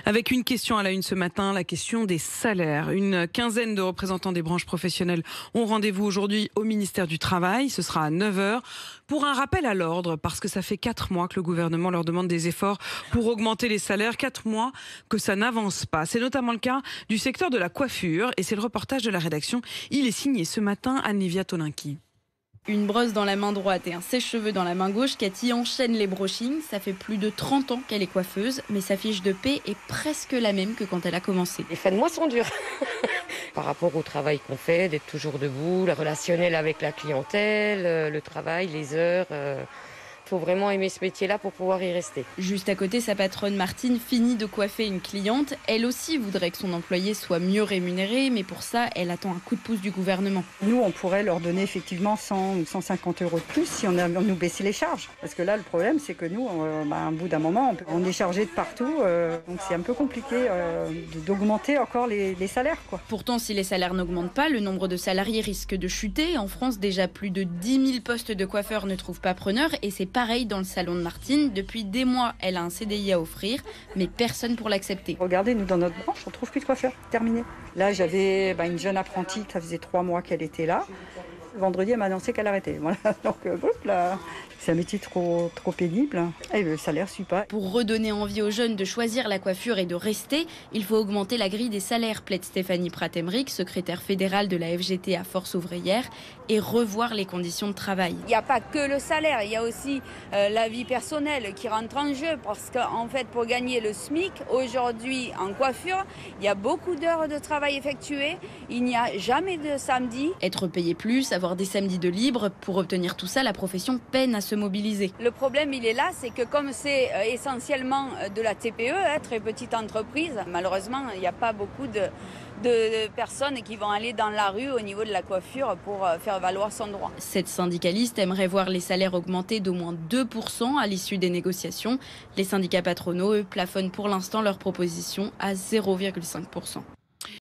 Avec une question à la une ce matin, la question des salaires. Une quinzaine de représentants des branches professionnelles ont rendez-vous aujourd'hui au ministère du Travail. Ce sera à 9 h pour un rappel à l'ordre, parce que ça fait 4 mois que le gouvernement leur demande des efforts pour augmenter les salaires. 4 mois que ça n'avance pas. C'est notamment le cas du secteur de la coiffure et c'est le reportage de la rédaction. Il est signé ce matin Anne-Livia Tolinki. Une brosse dans la main droite et un sèche-cheveux dans la main gauche, Cathy enchaîne les brushings. Ça fait plus de 30 ans qu'elle est coiffeuse, mais sa fiche de paie est presque la même que quand elle a commencé. Les fins de mois sont dures. Par rapport au travail qu'on fait, d'être toujours debout, le relationnel avec la clientèle, le travail, les heures. Il faut vraiment aimer ce métier-là pour pouvoir y rester. Juste à côté, sa patronne Martine finit de coiffer une cliente. Elle aussi voudrait que son employé soit mieux rémunéré, mais pour ça, elle attend un coup de pouce du gouvernement. Nous, on pourrait leur donner effectivement 100 ou 150 € de plus si on nous baissait les charges. Parce que là, le problème, c'est que nous, à un bout d'un moment, on est chargé de partout. Donc c'est un peu compliqué d'augmenter encore les salaires, quoi. Pourtant, si les salaires n'augmentent pas, le nombre de salariés risque de chuter. En France, déjà plus de 10 000 postes de coiffeurs ne trouvent pas preneur, et c'est pareil dans le salon de Martine. Depuis des mois, elle a un CDI à offrir, mais personne pour l'accepter. Regardez, nous, dans notre branche, on ne trouve plus de coiffeur. Terminé. Là, j'avais une jeune apprentie, ça faisait 3 mois qu'elle était là. Vendredi, elle m'a annoncé qu'elle arrêtait. Voilà. Donc, là, c'est un métier trop pénible et le salaire ne suit pas. Pour redonner envie aux jeunes de choisir la coiffure et de rester, il faut augmenter la grille des salaires, plaide Stéphanie Pratt-Emerick, secrétaire fédérale de la FGT à Force ouvrière, et revoir les conditions de travail. Il n'y a pas que le salaire, il y a aussi la vie personnelle qui rentre en jeu, parce qu'en fait, pour gagner le SMIC, aujourd'hui en coiffure, il y a beaucoup d'heures de travail effectuées, il n'y a jamais de samedi. Être payé plus, avoir des samedis de libre, pour obtenir tout ça, la profession peine à se mobiliser. Le problème, il est là, c'est que comme c'est essentiellement de la TPE, très petite entreprise, malheureusement, il n'y a pas beaucoup de personnes qui vont aller dans la rue au niveau de la coiffure pour faire valoir son droit. Cette syndicaliste aimerait voir les salaires augmenter d'au moins 2% à l'issue des négociations. Les syndicats patronaux, eux, plafonnent pour l'instant leur proposition à 0,5%.